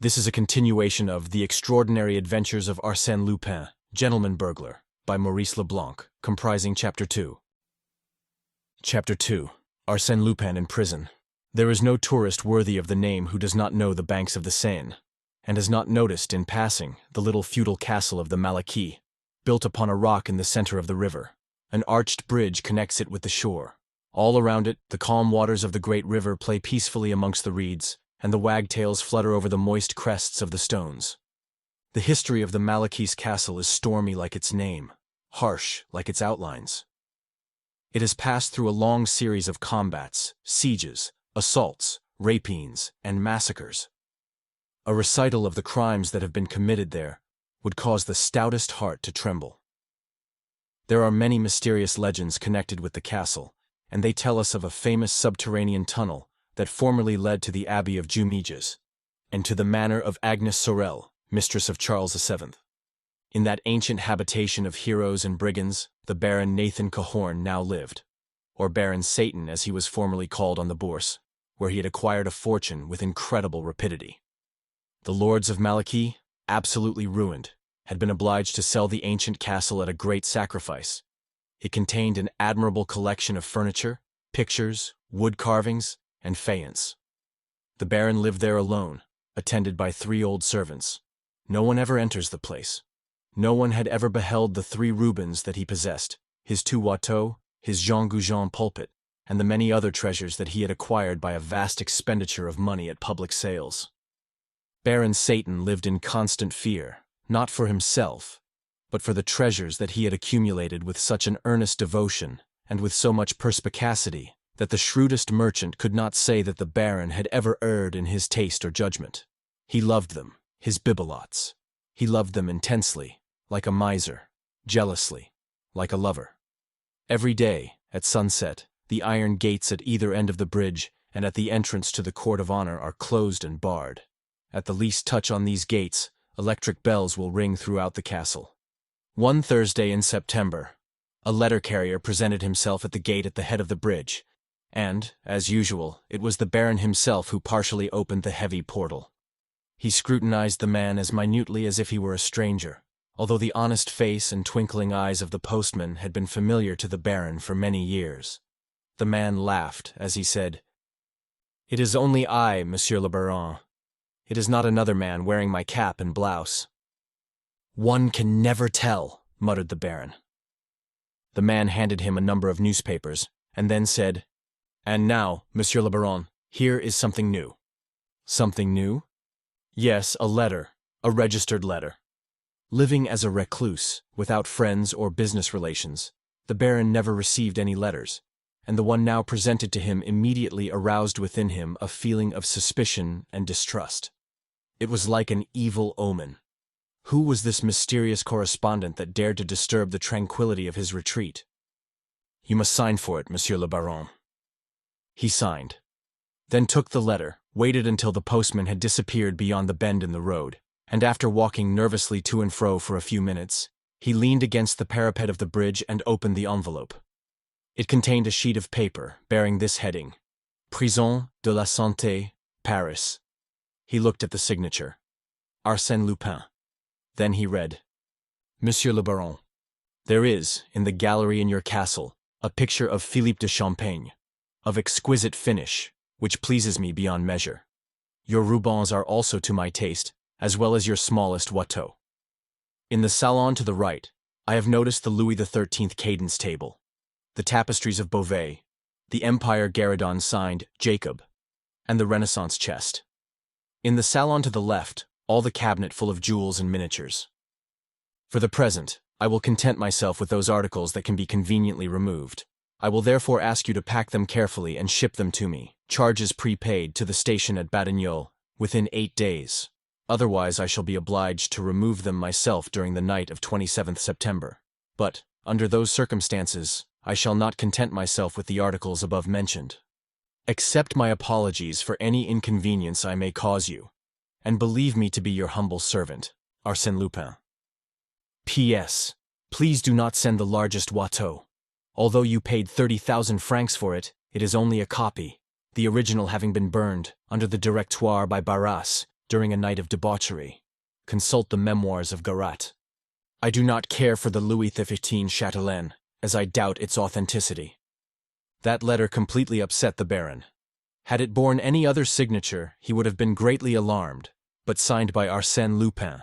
This is a continuation of The Extraordinary Adventures of Arsène Lupin, Gentleman-Burglar, by Maurice Leblanc, comprising Chapter 2. Chapter 2. Arsène Lupin in Prison. There is no tourist worthy of the name who does not know the banks of the Seine, and has not noticed, in passing, the little feudal castle of the Malaquis, built upon a rock in the center of the river. An arched bridge connects it with the shore. All around it, the calm waters of the great river play peacefully amongst the reeds, and the wagtails flutter over the moist crests of the stones. The history of the Malaquis castle is stormy like its name, harsh like its outlines. It has passed through a long series of combats, sieges, assaults, rapines, and massacres. A recital of the crimes that have been committed there would cause the stoutest heart to tremble. There are many mysterious legends connected with the castle, and they tell us of a famous subterranean tunnel that formerly led to the Abbey of Jumiges, and to the manor of Agnes Sorel, mistress of Charles VII. In that ancient habitation of heroes and brigands, the Baron Nathan Cahorn now lived, or Baron Satan as he was formerly called on the Bourse, where he had acquired a fortune with incredible rapidity. The lords of Malaquis, absolutely ruined, had been obliged to sell the ancient castle at a great sacrifice. It contained an admirable collection of furniture, pictures, wood carvings, and faience. The Baron lived there alone, attended by 3 old servants. No one ever enters the place. No one had ever beheld the 3 Rubens that he possessed, his 2 Watteaux, his Jean Goujon pulpit, and the many other treasures that he had acquired by a vast expenditure of money at public sales. Baron Satan lived in constant fear, not for himself, but for the treasures that he had accumulated with such an earnest devotion and with so much perspicacity that the shrewdest merchant could not say that the Baron had ever erred in his taste or judgment. He loved them, his bibelots. He loved them intensely, like a miser, jealously, like a lover. Every day, at sunset, the iron gates at either end of the bridge and at the entrance to the court of honor are closed and barred. At the least touch on these gates, electric bells will ring throughout the castle. One Thursday in September, a letter carrier presented himself at the gate at the head of the bridge, and, as usual, it was the Baron himself who partially opened the heavy portal. He scrutinized the man as minutely as if he were a stranger, although the honest face and twinkling eyes of the postman had been familiar to the Baron for many years. The man laughed as he said, "It is only I, Monsieur le Baron. It is not another man wearing my cap and blouse." "One can never tell," muttered the Baron. The man handed him a number of newspapers, and then said, "And now, Monsieur le Baron, here is something new." "Something new?" "Yes, a letter, a registered letter." Living as a recluse, without friends or business relations, the Baron never received any letters, and the one now presented to him immediately aroused within him a feeling of suspicion and distrust. It was like an evil omen. Who was this mysterious correspondent that dared to disturb the tranquility of his retreat? "You must sign for it, Monsieur le Baron." He signed, then took the letter, waited until the postman had disappeared beyond the bend in the road, and after walking nervously to and fro for a few minutes, he leaned against the parapet of the bridge and opened the envelope. It contained a sheet of paper bearing this heading, "Prison de la Santé, Paris." He looked at the signature, Arsène Lupin. Then he read, "Monsieur le Baron, there is, in the gallery in your castle, a picture of Philippe de Champagne, of exquisite finish, which pleases me beyond measure. Your Rubens are also to my taste, as well as your smallest Watteau. In the salon to the right, I have noticed the Louis XIII cadence table, the tapestries of Beauvais, the Empire Gueridon signed Jacob, and the Renaissance chest. In the salon to the left, all the cabinet full of jewels and miniatures. For the present, I will content myself with those articles that can be conveniently removed. I will therefore ask you to pack them carefully and ship them to me, charges prepaid, to the station at Batignolles, within 8 days. Otherwise I shall be obliged to remove them myself during the night of 27th September. But, under those circumstances, I shall not content myself with the articles above mentioned. Accept my apologies for any inconvenience I may cause you, and believe me to be your humble servant, Arsène Lupin. P.S. Please do not send the largest Watteau. Although you paid 30,000 francs for it, it is only a copy, the original having been burned, under the Directoire by Barras, during a night of debauchery. Consult the memoirs of Garat. I do not care for the Louis XV Chatelaine, as I doubt its authenticity. That letter completely upset the Baron. Had it borne any other signature, he would have been greatly alarmed, but signed by Arsène Lupin.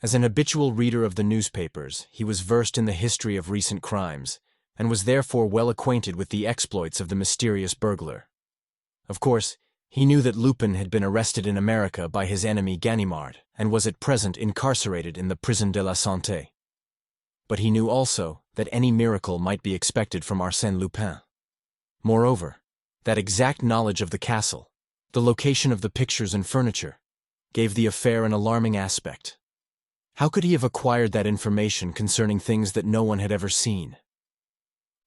As an habitual reader of the newspapers, he was versed in the history of recent crimes, and was therefore well acquainted with the exploits of the mysterious burglar. Of course, he knew that Lupin had been arrested in America by his enemy Ganimard, and was at present incarcerated in the Prison de la Santé. But he knew also that any miracle might be expected from Arsène Lupin. Moreover, that exact knowledge of the castle, the location of the pictures and furniture, gave the affair an alarming aspect. How could he have acquired that information concerning things that no one had ever seen?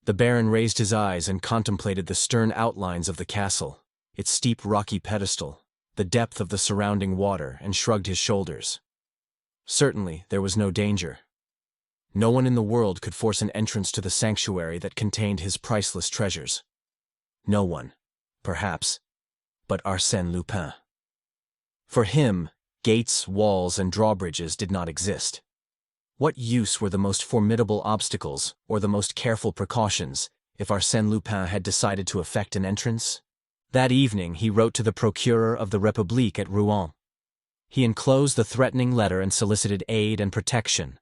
The Baron raised his eyes and contemplated the stern outlines of the castle, its steep rocky pedestal, the depth of the surrounding water, and shrugged his shoulders. Certainly, there was no danger. No one in the world could force an entrance to the sanctuary that contained his priceless treasures. No one, perhaps, but Arsène Lupin. For him, gates, walls, and drawbridges did not exist. What use were the most formidable obstacles or the most careful precautions if Arsène Lupin had decided to effect an entrance? That evening he wrote to the Procureur of the République at Rouen. He enclosed the threatening letter and solicited aid and protection.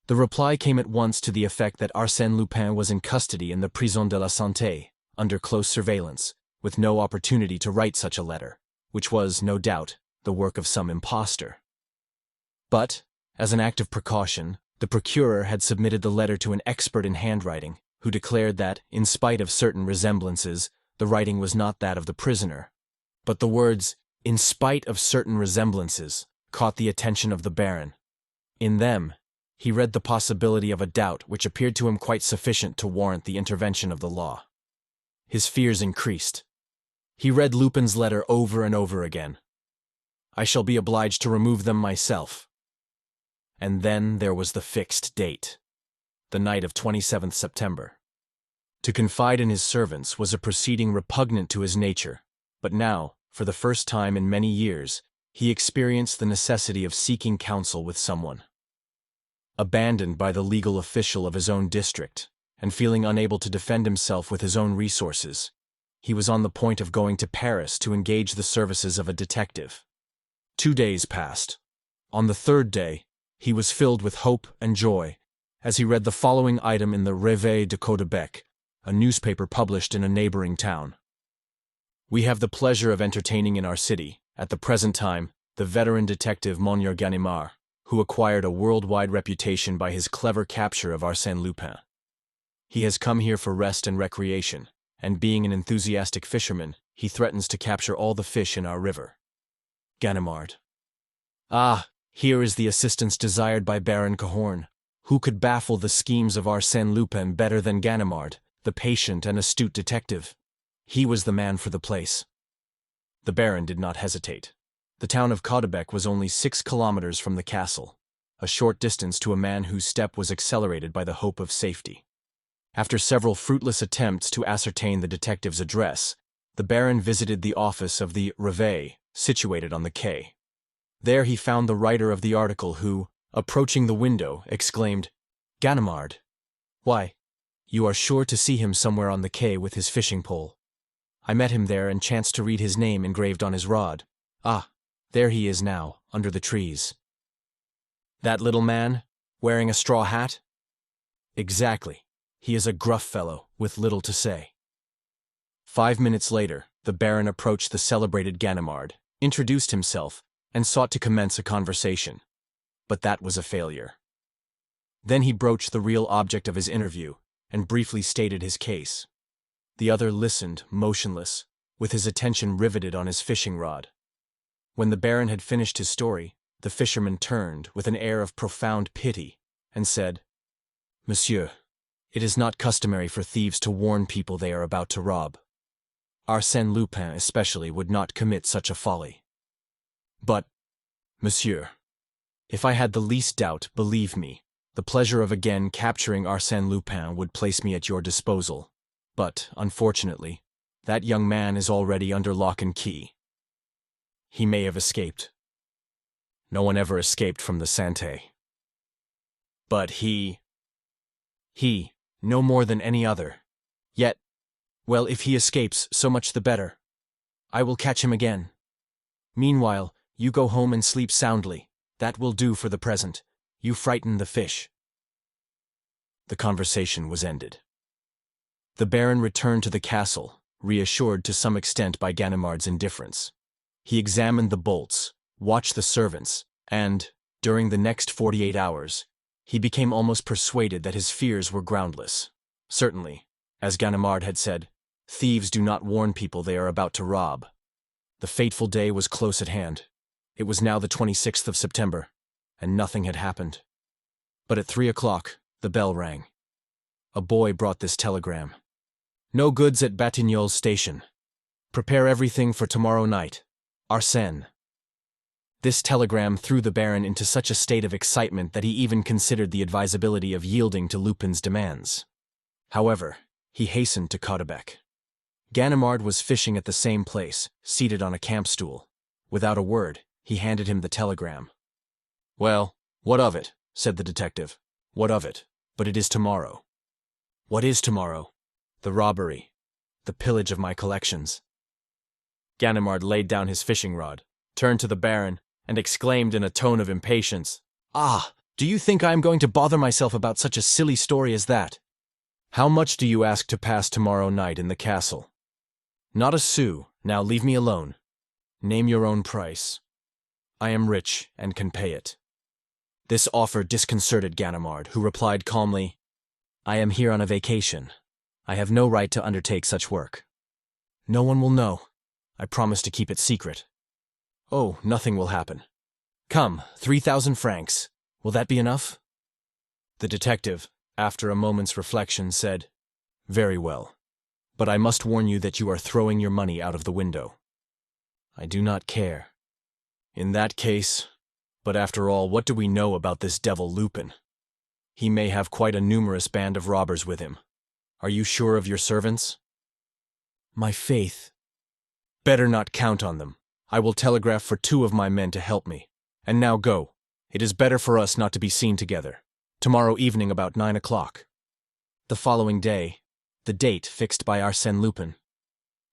The reply came at once to the effect that Arsène Lupin was in custody in the Prison de la Santé, under close surveillance, with no opportunity to write such a letter, which was, no doubt, the work of some impostor. But, as an act of precaution, the procureur had submitted the letter to an expert in handwriting, who declared that, in spite of certain resemblances, the writing was not that of the prisoner. But the words, "in spite of certain resemblances," caught the attention of the Baron. In them, he read the possibility of a doubt which appeared to him quite sufficient to warrant the intervention of the law. His fears increased. He read Lupin's letter over and over again. I shall be obliged to remove them myself. And then there was the fixed date, the night of 27th September. To confide in his servants was a proceeding repugnant to his nature, but now, for the first time in many years, he experienced the necessity of seeking counsel with someone. Abandoned by the legal official of his own district, and feeling unable to defend himself with his own resources, he was on the point of going to Paris to engage the services of a detective. 2 days passed. On the third day, he was filled with hope and joy as he read the following item in the Réveil de Caudebec, a newspaper published in a neighboring town. We have the pleasure of entertaining in our city, at the present time, the veteran detective Monsieur Ganimard, who acquired a worldwide reputation by his clever capture of Arsène Lupin. He has come here for rest and recreation, and being an enthusiastic fisherman, he threatens to capture all the fish in our river. Ganimard. Ah, here is the assistance desired by Baron Cahorn. Who could baffle the schemes of Arsène Lupin better than Ganimard, the patient and astute detective? He was the man for the place. The Baron did not hesitate. The town of Caudebec was only 6 kilometers from the castle, a short distance to a man whose step was accelerated by the hope of safety. After several fruitless attempts to ascertain the detective's address, the Baron visited the office of the Réveil, situated on the quay. There he found the writer of the article who, approaching the window, exclaimed, "Ganimard! Why, you are sure to see him somewhere on the quay with his fishing pole. I met him there and chanced to read his name engraved on his rod. Ah, there he is now, under the trees." "That little man, wearing a straw hat?" "Exactly. He is a gruff fellow, with little to say." 5 minutes later, the Baron approached the celebrated Ganimard, introduced himself, and sought to commence a conversation. But that was a failure. Then he broached the real object of his interview, and briefly stated his case. The other listened, motionless, with his attention riveted on his fishing rod. When the Baron had finished his story, the fisherman turned, with an air of profound pity, and said, "Monsieur, it is not customary for thieves to warn people they are about to rob. Arsène Lupin especially would not commit such a folly. But, monsieur, if I had the least doubt, believe me, the pleasure of again capturing Arsène Lupin would place me at your disposal. But, unfortunately, that young man is already under lock and key." He may have escaped. No one ever escaped from the Santé. But he, no more than any other. Yet, well, if he escapes, so much the better. I will catch him again. Meanwhile, you go home and sleep soundly. That will do for the present. You frighten the fish. The conversation was ended. The Baron returned to the castle, reassured to some extent by Ganimard's indifference. He examined the bolts, watched the servants, and, during the next 48 hours, he became almost persuaded that his fears were groundless. Certainly, as Ganimard had said, thieves do not warn people they are about to rob. The fateful day was close at hand. It was now the 26th of September, and nothing had happened. But at 3 o'clock, the bell rang. A boy brought this telegram. No goods at Batignolles station. Prepare everything for tomorrow night. Arsène. This telegram threw the Baron into such a state of excitement that he even considered the advisability of yielding to Lupin's demands. However, he hastened to Caudebec. Ganimard was fishing at the same place, seated on a camp stool. Without a word, he handed him the telegram. "Well, what of it?" said the detective. "What of it? But it is tomorrow." "What is tomorrow?" "The robbery. The pillage of my collections." Ganimard laid down his fishing rod, turned to the Baron, and exclaimed in a tone of impatience, "Ah, do you think I am going to bother myself about such a silly story as that? How much do you ask to pass tomorrow night in the castle?" "Not a sou. Now leave me alone." "Name your own price." "I am rich and can pay it." This offer disconcerted Ganimard, who replied calmly, "I am here on a vacation. I have no right to undertake such work." "No one will know. I promise to keep it secret." "Oh, nothing will happen. Come, 3,000 francs. Will that be enough?" The detective, after a moment's reflection, said, "Very well. But I must warn you that you are throwing your money out of the window." "I do not care." "In that case, but after all, what do we know about this devil Lupin? He may have quite a numerous band of robbers with him. Are you sure of your servants?" "My faith." "Better not count on them. I will telegraph for 2 of my men to help me. And now go. It is better for us not to be seen together. Tomorrow evening about 9 o'clock. The following day, the date fixed by Arsène Lupin,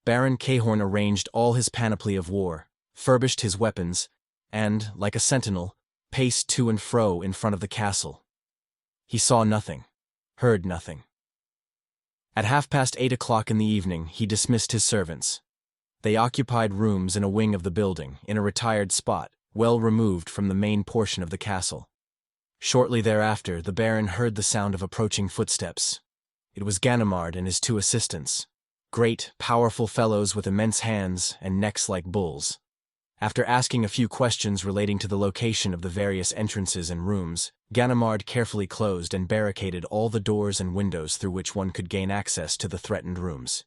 Baron Cahorn arranged all his panoply of war, furbished his weapons, and, like a sentinel, paced to and fro in front of the castle. He saw nothing, heard nothing. At 8:30 in the evening, he dismissed his servants. They occupied rooms in a wing of the building, in a retired spot, well removed from the main portion of the castle. Shortly thereafter, the Baron heard the sound of approaching footsteps. It was Ganimard and his 2 assistants, great, powerful fellows with immense hands and necks like bulls. After asking a few questions relating to the location of the various entrances and rooms, Ganimard carefully closed and barricaded all the doors and windows through which one could gain access to the threatened rooms.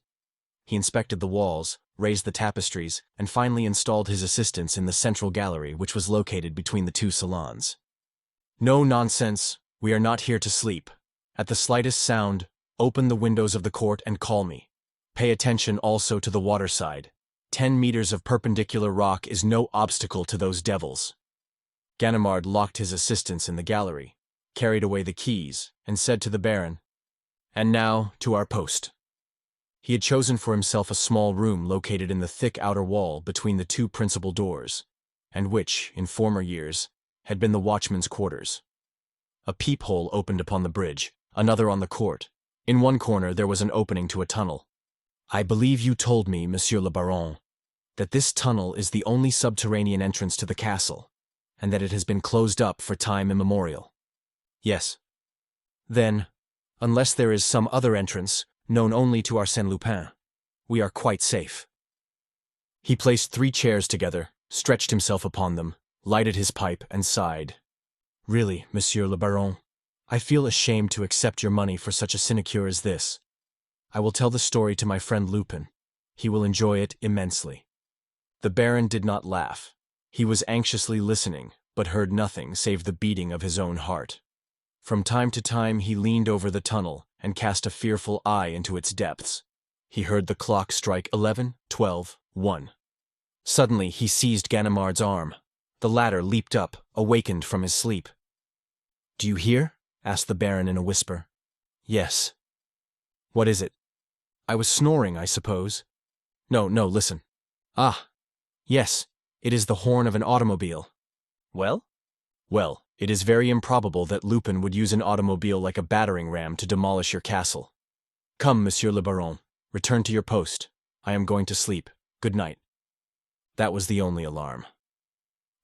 He inspected the walls, raised the tapestries, and finally installed his assistants in the central gallery, which was located between the 2 salons. "No nonsense. We are not here to sleep. At the slightest sound, open the windows of the court and call me. Pay attention also to the waterside. 10 meters of perpendicular rock is no obstacle to those devils." Ganimard locked his assistants in the gallery, carried away the keys, and said to the Baron, "And now to our post." He had chosen for himself a small room located in the thick outer wall between the 2 principal doors, and which, in former years, had been the watchman's quarters. A peephole opened upon the bridge, another on the court. In one corner there was an opening to a tunnel. "I believe you told me, Monsieur le Baron, that this tunnel is the only subterranean entrance to the castle, and that it has been closed up for time immemorial." "Yes." "Then, unless there is some other entrance, known only to Arsène Lupin, we are quite safe." He placed 3 chairs together, stretched himself upon them, lighted his pipe, and sighed. "Really, Monsieur le Baron, I feel ashamed to accept your money for such a sinecure as this. I will tell the story to my friend Lupin. He will enjoy it immensely." The Baron did not laugh. He was anxiously listening, but heard nothing save the beating of his own heart. From time to time he leaned over the tunnel and cast a fearful eye into its depths. He heard the clock strike 11, 12, 1. Suddenly, he seized Ganimard's arm. The latter leaped up, awakened from his sleep. "Do you hear?" asked the Baron in a whisper. "Yes." "What is it?" "I was snoring, I suppose." "No, listen." "Ah, yes, it is the horn of an automobile." "Well?" "Well, it is very improbable that Lupin would use an automobile like a battering ram to demolish your castle. Come, Monsieur le Baron, return to your post. I am going to sleep. Good night." That was the only alarm.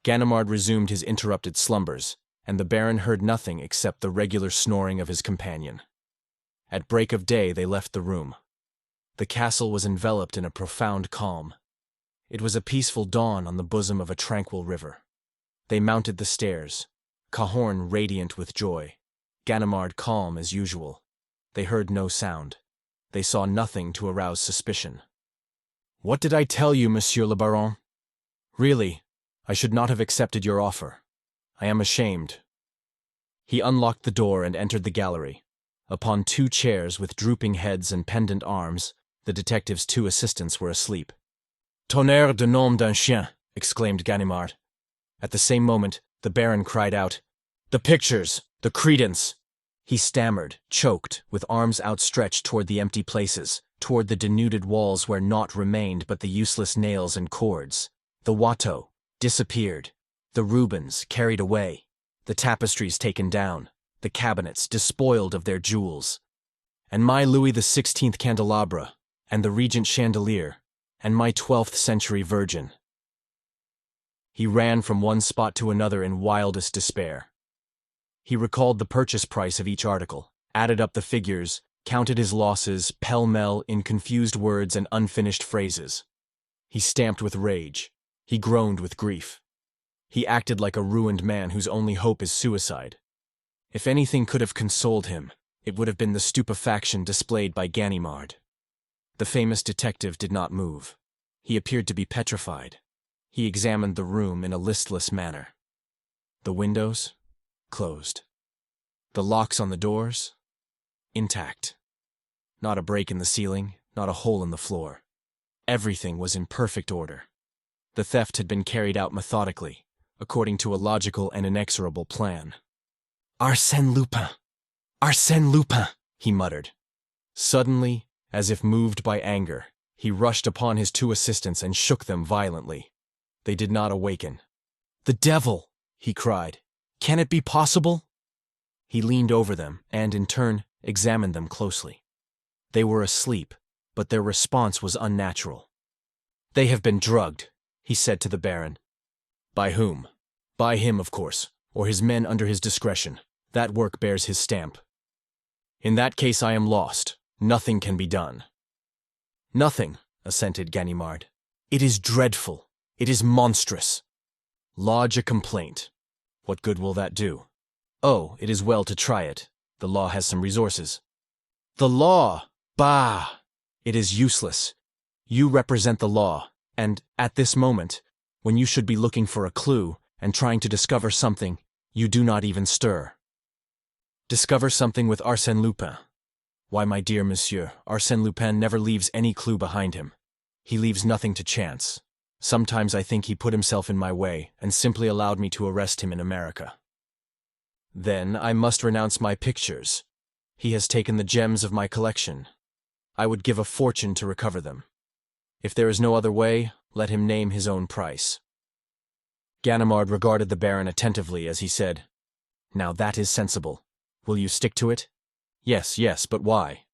Ganimard resumed his interrupted slumbers, and the Baron heard nothing except the regular snoring of his companion. At break of day they left the room. The castle was enveloped in a profound calm. It was a peaceful dawn on the bosom of a tranquil river. They mounted the stairs, Cahorn radiant with joy, Ganimard calm as usual. They heard no sound. They saw nothing to arouse suspicion. "What did I tell you, Monsieur le Baron? Really, I should not have accepted your offer. I am ashamed." He unlocked the door and entered the gallery. Upon 2 chairs with drooping heads and pendant arms, the detective's 2 assistants were asleep. "Tonnerre de nom d'un chien!" exclaimed Ganimard. At the same moment, the Baron cried out, "The pictures! The credence!" He stammered, choked, with arms outstretched toward the empty places, toward the denuded walls where naught remained but the useless nails and cords. The Watteau disappeared, the Rubens carried away, the tapestries taken down, the cabinets despoiled of their jewels. And my Louis XVI candelabra, and the Regent chandelier, and my 12th century Virgin. He ran from one spot to another in wildest despair. He recalled the purchase price of each article, added up the figures, counted his losses pell-mell in confused words and unfinished phrases. He stamped with rage. He groaned with grief. He acted like a ruined man whose only hope is suicide. If anything could have consoled him, it would have been the stupefaction displayed by Ganimard. The famous detective did not move. He appeared to be petrified. He examined the room in a listless manner. The windows? Closed. The locks on the doors? Intact. Not a break in the ceiling, not a hole in the floor. Everything was in perfect order. The theft had been carried out methodically, according to a logical and inexorable plan. "Arsène Lupin! Arsène Lupin!" he muttered. Suddenly, as if moved by anger, he rushed upon his 2 assistants and shook them violently. They did not awaken. "The devil!" he cried. "Can it be possible?" He leaned over them and, in turn, examined them closely. They were asleep, but their response was unnatural. "They have been drugged," he said to the Baron. "By whom?" "By him, of course, or his men under his discretion. That work bears his stamp." "In that case I am lost. Nothing can be done." "Nothing," assented Ganimard. "It is dreadful. It is monstrous." "Lodge a complaint." "What good will that do?" "Oh, it is well to try it. The law has some resources." "The law! Bah! It is useless. You represent the law, and, at this moment, when you should be looking for a clue and trying to discover something, you do not even stir." "Discover something with Arsène Lupin. Why, my dear monsieur, Arsène Lupin never leaves any clue behind him. He leaves nothing to chance. Sometimes I think he put himself in my way and simply allowed me to arrest him in America. Then I must renounce my pictures. He has taken the gems of my collection. I would give a fortune to recover them. If there is no other way, let him name his own price." Ganimard regarded the Baron attentively as he said, "Now that is sensible. Will you stick to it?" Yes, but why?"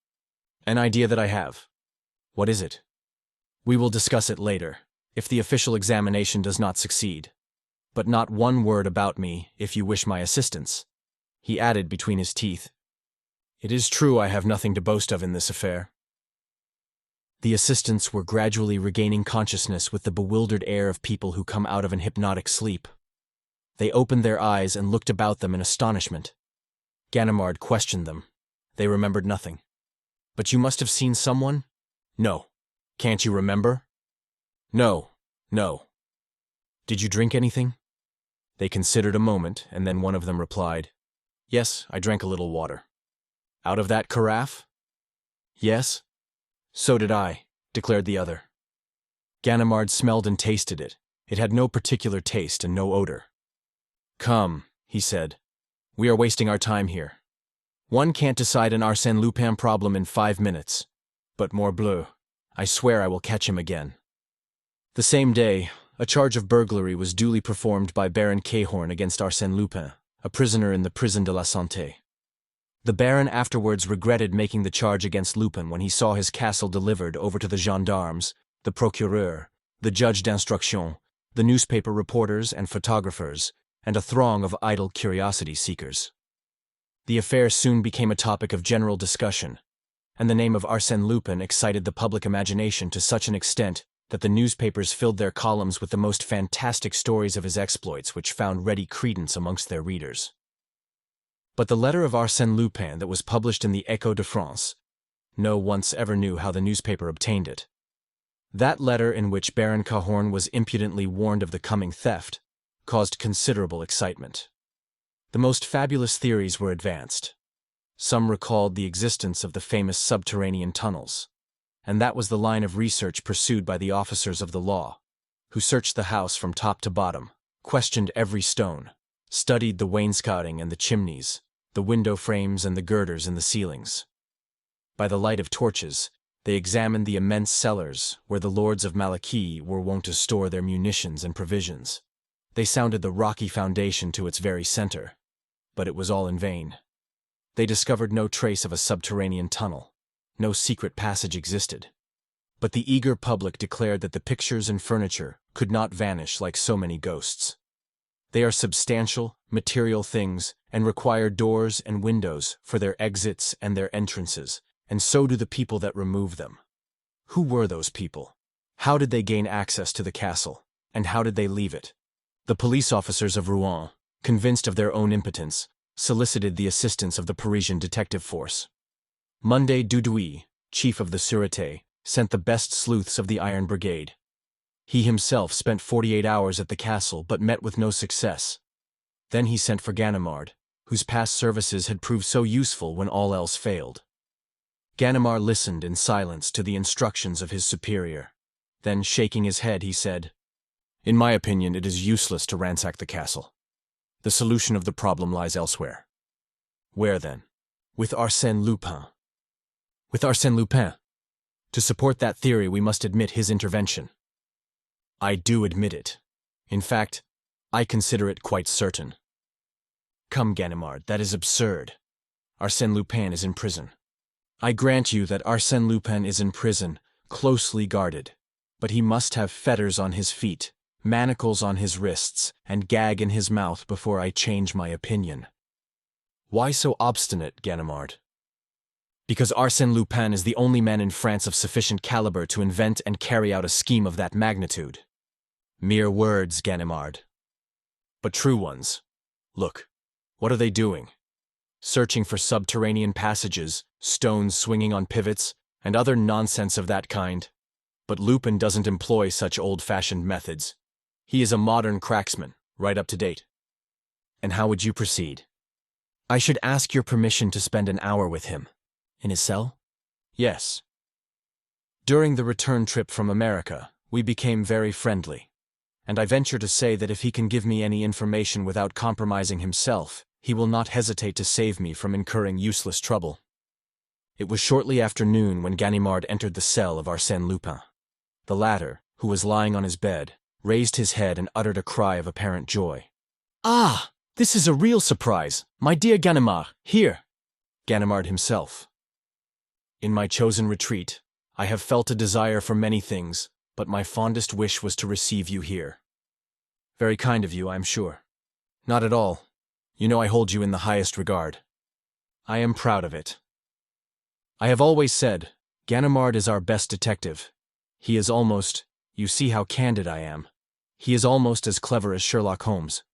"An idea that I have." "What is it?" "We will discuss it later, if the official examination does not succeed. But not one word about me, if you wish my assistance." He added between his teeth, "It is true I have nothing to boast of in this affair." The assistants were gradually regaining consciousness with the bewildered air of people who come out of an hypnotic sleep. They opened their eyes and looked about them in astonishment. Ganimard questioned them. They remembered nothing. "But you must have seen someone?" "No." "Can't you remember?" No. "Did you drink anything?" They considered a moment, and then one of them replied, "Yes, I drank a little water." "Out of that carafe?" "Yes." "So did I," declared the other. Ganimard smelled and tasted it. It had no particular taste and no odor. "Come," he said. "We are wasting our time here. One can't decide an Arsène Lupin problem in 5 minutes. But morbleu, I swear I will catch him again." The same day, a charge of burglary was duly performed by Baron Cahorn against Arsène Lupin, a prisoner in the Prison de la Santé. The Baron afterwards regretted making the charge against Lupin when he saw his castle delivered over to the gendarmes, the procureur, the juge d'instruction, the newspaper reporters and photographers, and a throng of idle curiosity seekers. The affair soon became a topic of general discussion, and the name of Arsène Lupin excited the public imagination to such an extent that the newspapers filled their columns with the most fantastic stories of his exploits which found ready credence amongst their readers. But the letter of Arsène Lupin that was published in the Echo de France, no one ever knew how the newspaper obtained it. That letter, in which Baron Cahorn was impudently warned of the coming theft, caused considerable excitement. The most fabulous theories were advanced. Some recalled the existence of the famous subterranean tunnels, and that was the line of research pursued by the officers of the law, who searched the house from top to bottom, questioned every stone, studied the wainscoting and the chimneys, the window frames and the girders in the ceilings. By the light of torches, they examined the immense cellars where the lords of Malaquis were wont to store their munitions and provisions. They sounded the rocky foundation to its very center, but it was all in vain. They discovered no trace of a subterranean tunnel. No secret passage existed. But the eager public declared that the pictures and furniture could not vanish like so many ghosts. They are substantial, material things and require doors and windows for their exits and their entrances, and so do the people that remove them. Who were those people? How did they gain access to the castle, and how did they leave it? The police officers of Rouen, convinced of their own impotence, solicited the assistance of the Parisian detective force. Monday Dudouis, chief of the Sûreté, sent the best sleuths of the Iron Brigade. He himself spent 48 hours at the castle but met with no success. Then he sent for Ganimard, whose past services had proved so useful when all else failed. Ganimard listened in silence to the instructions of his superior. Then, shaking his head, he said, "In my opinion, it is useless to ransack the castle. The solution of the problem lies elsewhere." "Where, then?" "With Arsène Lupin." "With Arsène Lupin? To support that theory, we must admit his intervention." "I do admit it. In fact, I consider it quite certain." "Come, Ganimard, that is absurd. Arsène Lupin is in prison." "I grant you that Arsène Lupin is in prison, closely guarded, but he must have fetters on his feet, manacles on his wrists, and gag in his mouth before I change my opinion." "Why so obstinate, Ganimard?" "Because Arsène Lupin is the only man in France of sufficient caliber to invent and carry out a scheme of that magnitude." "Mere words, Ganimard." "But true ones. Look, what are they doing? Searching for subterranean passages, stones swinging on pivots, and other nonsense of that kind. But Lupin doesn't employ such old-fashioned methods. He is a modern cracksman, right up to date." "And how would you proceed?" "I should ask your permission to spend an hour with him." "In his cell?" "Yes." "During the return trip from America, we became very friendly, and I venture to say that if he can give me any information without compromising himself, he will not hesitate to save me from incurring useless trouble." It was shortly after noon when Ganimard entered the cell of Arsène Lupin. The latter, who was lying on his bed, raised his head and uttered a cry of apparent joy. "Ah, this is a real surprise! My dear Ganimard, here!" Ganimard himself. "In my chosen retreat, I have felt a desire for many things, but my fondest wish was to receive you here." "Very kind of you, I am sure." "Not at all. You know I hold you in the highest regard." "I am proud of it." "I have always said, Ganimard is our best detective. He is almost, you see how candid I am, he is almost as clever as Sherlock Holmes.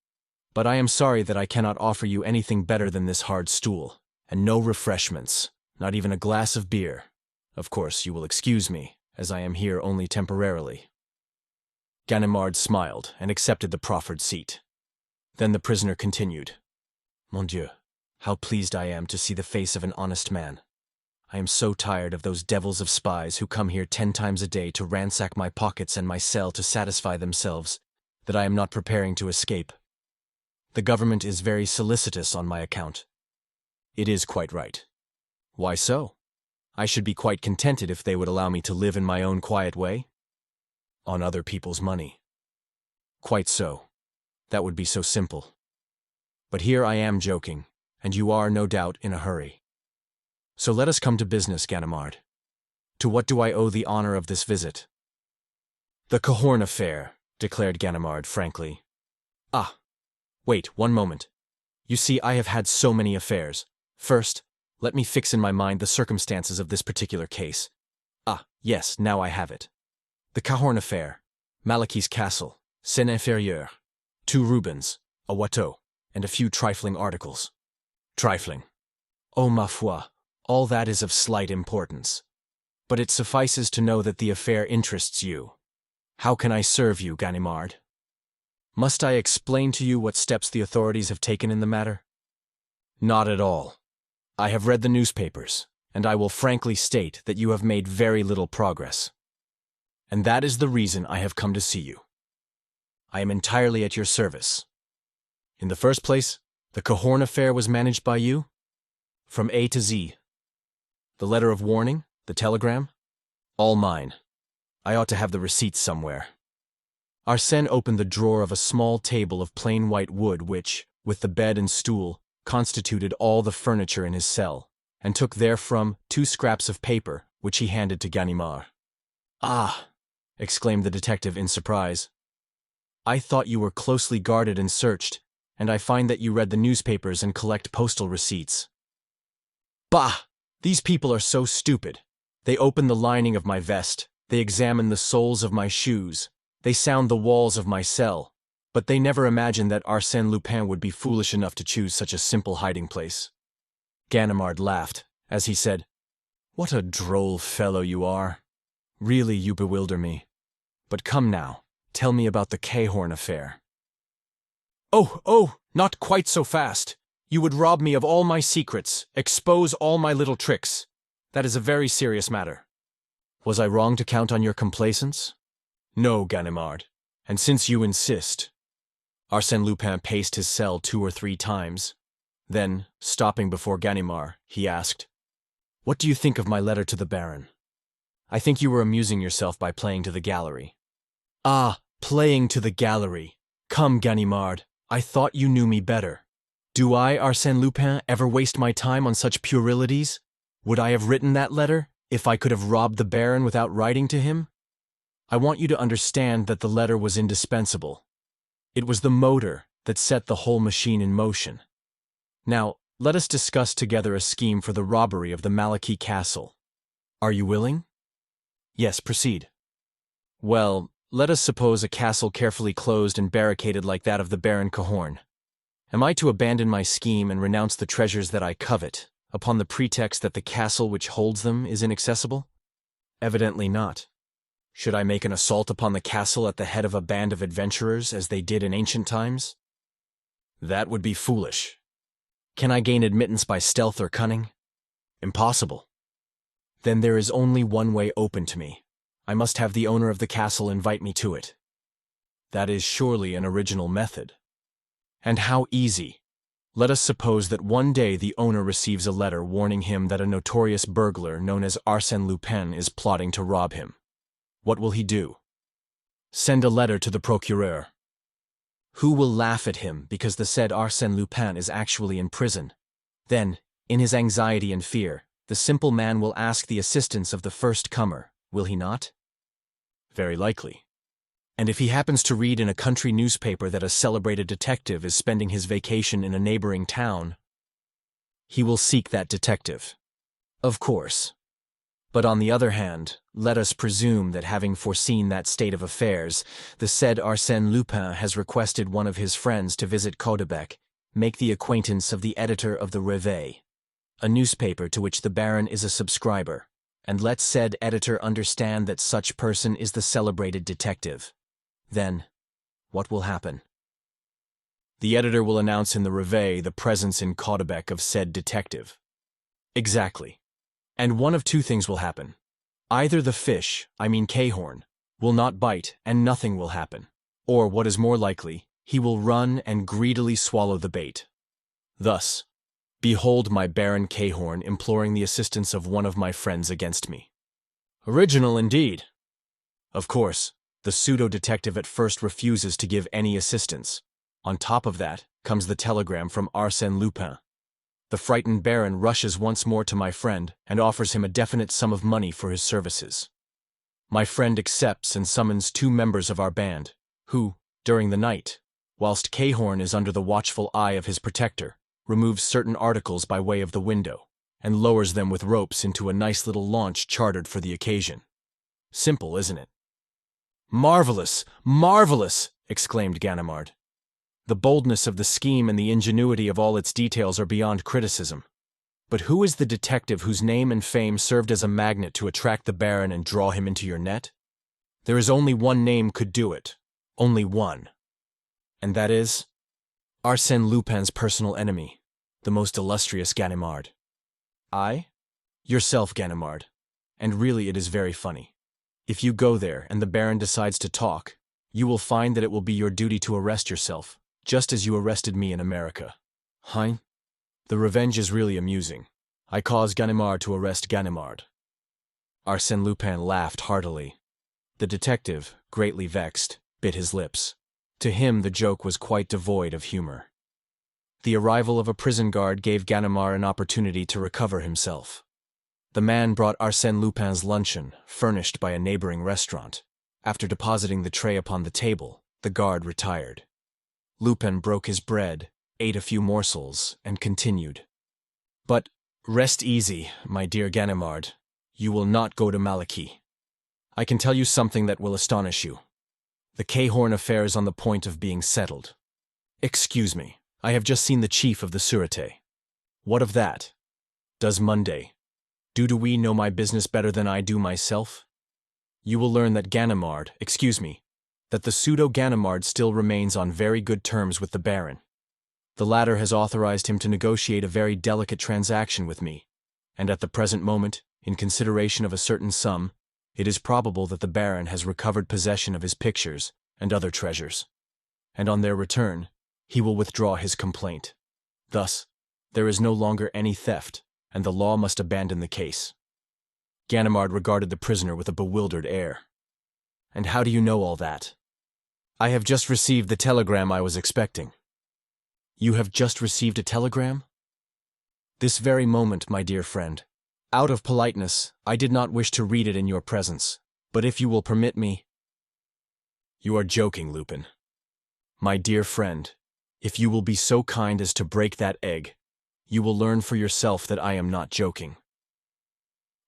But I am sorry that I cannot offer you anything better than this hard stool, and no refreshments, not even a glass of beer. Of course, you will excuse me, as I am here only temporarily." Ganimard smiled and accepted the proffered seat. Then the prisoner continued, "Mon Dieu, how pleased I am to see the face of an honest man. I am so tired of those devils of spies who come here 10 times a day to ransack my pockets and my cell to satisfy themselves that I am not preparing to escape. The government is very solicitous on my account. It is quite right. Why so? I should be quite contented if they would allow me to live in my own quiet way. On other people's money. Quite so. That would be so simple. But here I am joking, and you are, no doubt, in a hurry. So let us come to business, Ganimard. To what do I owe the honor of this visit? The Cahorn affair, declared Ganimard frankly. Ah, wait, one moment. You see, I have had so many affairs. First, let me fix in my mind the circumstances of this particular case. Ah, yes, now I have it. The Cahorn affair, Malachi's castle, Seine Inférieure, 2 Rubens, a Watteau, and a few trifling articles. Trifling. Oh, ma foi, all that is of slight importance. But it suffices to know that the affair interests you. How can I serve you, Ganimard? Must I explain to you what steps the authorities have taken in the matter? Not at all. I have read the newspapers, and I will frankly state that you have made very little progress. And that is the reason I have come to see you. I am entirely at your service. In the first place, the Cahorn affair was managed by you? From A to Z. The letter of warning? The telegram? All mine. I ought to have the receipts somewhere. Arsène opened the drawer of a small table of plain white wood which, with the bed and stool, constituted all the furniture in his cell, and took therefrom 2 scraps of paper, which he handed to Ganimard. Ah! Exclaimed the detective in surprise. I thought you were closely guarded and searched, and I find that you read the newspapers and collect postal receipts. Bah! These people are so stupid. They open the lining of my vest, they examine the soles of my shoes, they sound the walls of my cell, but they never imagine that Arsène Lupin would be foolish enough to choose such a simple hiding place. Ganimard laughed, as he said, What a droll fellow you are. Really, you bewilder me. But come now, tell me about the Cahorn affair. Oh, not quite so fast. You would rob me of all my secrets, expose all my little tricks. That is a very serious matter. Was I wrong to count on your complaisance? No, Ganimard, and since you insist. Arsène Lupin paced his cell 2 or 3 times. Then, stopping before Ganimard, he asked, What do you think of my letter to the Baron? I think you were amusing yourself by playing to the gallery. Ah, playing to the gallery. Come, Ganimard, I thought you knew me better. Do I, Arsène Lupin, ever waste my time on such puerilities? Would I have written that letter, if I could have robbed the Baron without writing to him? I want you to understand that the letter was indispensable. It was the motor that set the whole machine in motion. Now, let us discuss together a scheme for the robbery of the Malachi castle. Are you willing? Yes, proceed. Well, let us suppose a castle carefully closed and barricaded like that of the Baron Cahorn. Am I to abandon my scheme and renounce the treasures that I covet, upon the pretext that the castle which holds them is inaccessible? Evidently not. Should I make an assault upon the castle at the head of a band of adventurers, as they did in ancient times? That would be foolish. Can I gain admittance by stealth or cunning? Impossible. Then there is only one way open to me. I must have the owner of the castle invite me to it. That is surely an original method. And how easy. Let us suppose that one day the owner receives a letter warning him that a notorious burglar known as Arsène Lupin is plotting to rob him. What will he do? Send a letter to the procureur. Who will laugh at him because the said Arsène Lupin is actually in prison? Then, in his anxiety and fear, the simple man will ask the assistance of the first comer, will he not? Very likely. And if he happens to read in a country newspaper that a celebrated detective is spending his vacation in a neighboring town, he will seek that detective. Of course. But on the other hand, let us presume that having foreseen that state of affairs, the said Arsène Lupin has requested one of his friends to visit Caudebec, make the acquaintance of the editor of the Réveil, a newspaper to which the Baron is a subscriber, and let said editor understand that such person is the celebrated detective. Then, what will happen? The editor will announce in the Réveil the presence in Caudebec of said detective. Exactly. And one of two things will happen. Either the fish, I mean Cahorn, will not bite and nothing will happen. Or, what is more likely, he will run and greedily swallow the bait. Thus, behold my Baron Cahorn imploring the assistance of one of my friends against me. Original indeed. Of course, the pseudo-detective at first refuses to give any assistance. On top of that comes the telegram from Arsène Lupin. The frightened Baron rushes once more to my friend and offers him a definite sum of money for his services. My friend accepts and summons 2 members of our band, who, during the night, whilst Cahorn is under the watchful eye of his protector, removes certain articles by way of the window, and lowers them with ropes into a nice little launch chartered for the occasion. Simple, isn't it? Marvelous! Marvelous! Exclaimed Ganimard. The boldness of the scheme and the ingenuity of all its details are beyond criticism. But who is the detective whose name and fame served as a magnet to attract the Baron and draw him into your net? There is only one name could do it. Only one. And that is Arsène Lupin's personal enemy, the most illustrious Ganimard. I? Yourself, Ganimard. And really it is very funny. If you go there and the Baron decides to talk, you will find that it will be your duty to arrest yourself, just as you arrested me in America. Hein? The revenge is really amusing. I cause Ganimard to arrest Ganimard. Arsène Lupin laughed heartily. The detective, greatly vexed, bit his lips. To him the joke was quite devoid of humor. The arrival of a prison guard gave Ganimard an opportunity to recover himself. The man brought Arsène Lupin's luncheon, furnished by a neighboring restaurant. After depositing the tray upon the table, the guard retired. Lupin broke his bread, ate a few morsels, and continued. But rest easy, my dear Ganimard. You will not go to Malaquis. I can tell you something that will astonish you. The Cahorn affair is on the point of being settled. Excuse me, I have just seen the chief of the Sûreté. What of that? Does Monday? Do we know my business better than I do myself? You will learn that that the pseudo-Ganimard still remains on very good terms with the Baron. The latter has authorized him to negotiate a very delicate transaction with me, and at the present moment, in consideration of a certain sum, it is probable that the Baron has recovered possession of his pictures and other treasures, and on their return, he will withdraw his complaint. Thus, there is no longer any theft, and the law must abandon the case. Ganimard regarded the prisoner with a bewildered air. And how do you know all that? I have just received the telegram I was expecting. You have just received a telegram? This very moment, my dear friend. Out of politeness, I did not wish to read it in your presence, but if you will permit me— You are joking, Lupin. My dear friend, if you will be so kind as to break that egg, you will learn for yourself that I am not joking.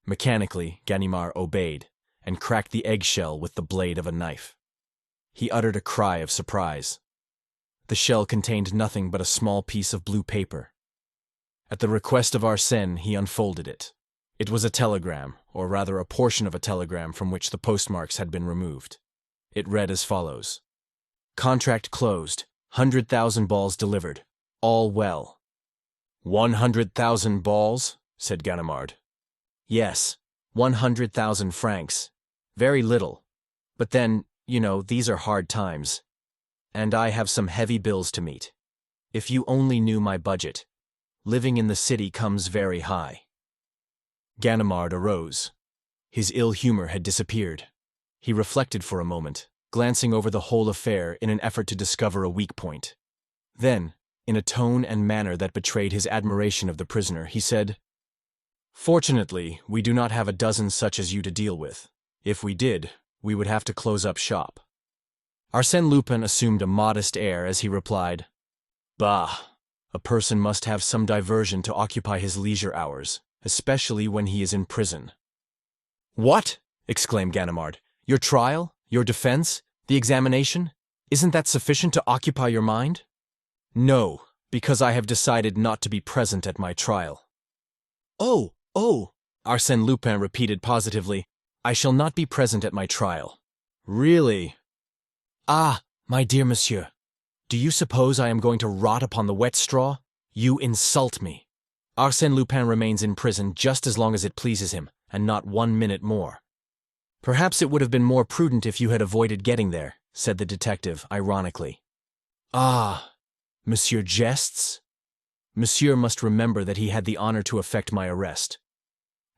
Mechanically, Ganimard obeyed, and cracked the eggshell with the blade of a knife. He uttered a cry of surprise. The shell contained nothing but a small piece of blue paper. At the request of Arsène, he unfolded it. It was a telegram, or rather a portion of a telegram from which the postmarks had been removed. It read as follows. Contract closed, 100,000 balls delivered. All well. 100,000 balls? Said Ganimard. Yes, 100,000 francs. Very little. But then, you know, these are hard times. And I have some heavy bills to meet. If you only knew my budget. Living in the city comes very high. Ganimard arose. His ill humor had disappeared. He reflected for a moment, glancing over the whole affair in an effort to discover a weak point. Then, in a tone and manner that betrayed his admiration of the prisoner, he said, Fortunately, we do not have a dozen such as you to deal with. If we did, we would have to close up shop. Arsène Lupin assumed a modest air as he replied, Bah! A person must have some diversion to occupy his leisure hours, especially when he is in prison. What? Exclaimed Ganimard. Your trial? Your defense? The examination? Isn't that sufficient to occupy your mind? No, because I have decided not to be present at my trial. Oh, Arsène Lupin repeated positively. I shall not be present at my trial. Really? Ah, my dear monsieur, do you suppose I am going to rot upon the wet straw? You insult me. Arsène Lupin remains in prison just as long as it pleases him, and not 1 minute more. Perhaps it would have been more prudent if you had avoided getting there, said the detective, ironically. Ah, Monsieur jests? Monsieur must remember that he had the honor to effect my arrest.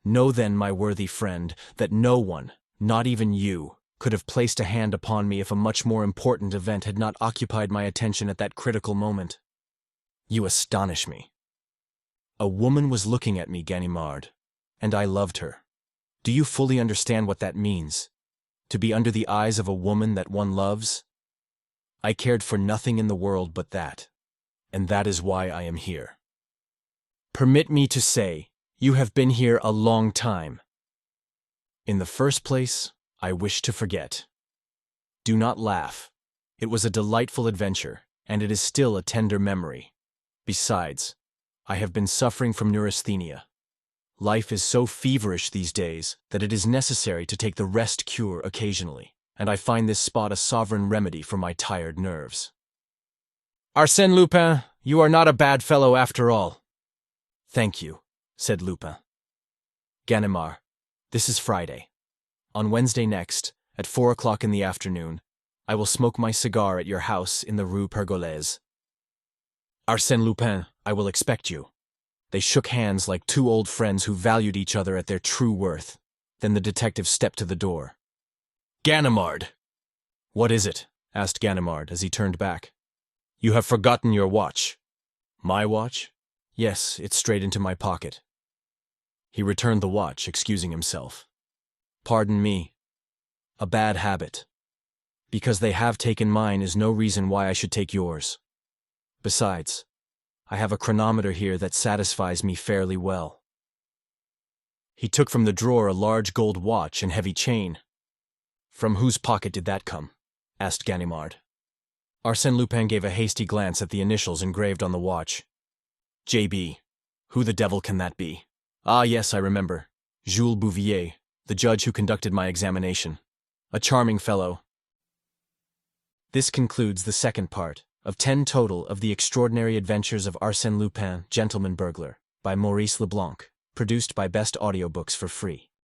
Know then, my worthy friend, that no one, not even you, could have placed a hand upon me if a much more important event had not occupied my attention at that critical moment. You astonish me. A woman was looking at me, Ganimard, and I loved her. Do you fully understand what that means? To be under the eyes of a woman that one loves? I cared for nothing in the world but that, and that is why I am here. Permit me to say, you have been here a long time. In the first place, I wish to forget. Do not laugh. It was a delightful adventure, and it is still a tender memory. Besides, I have been suffering from neurasthenia. Life is so feverish these days that it is necessary to take the rest cure occasionally, and I find this spot a sovereign remedy for my tired nerves. Arsène Lupin, you are not a bad fellow after all. Thank you, said Lupin. Ganimard, this is Friday. On Wednesday next, at 4 o'clock in the afternoon, I will smoke my cigar at your house in the Rue Pergolese. Arsène Lupin, I will expect you. They shook hands like two old friends who valued each other at their true worth. Then the detective stepped to the door. Ganimard! What is it? Asked Ganimard as he turned back. You have forgotten your watch. My watch? Yes, it's straight into my pocket. He returned the watch, excusing himself. Pardon me. A bad habit. Because they have taken mine is no reason why I should take yours. Besides, I have a chronometer here that satisfies me fairly well. He took from the drawer a large gold watch and heavy chain. From whose pocket did that come? Asked Ganimard. Arsène Lupin gave a hasty glance at the initials engraved on the watch. J.B. Who the devil can that be? Ah, yes, I remember. Jules Bouvier, the judge who conducted my examination. A charming fellow. This concludes the second part of 10 total of The Extraordinary Adventures of Arsène Lupin, Gentleman-Burglar, by Maurice Leblanc, produced by Best Audiobooks for free.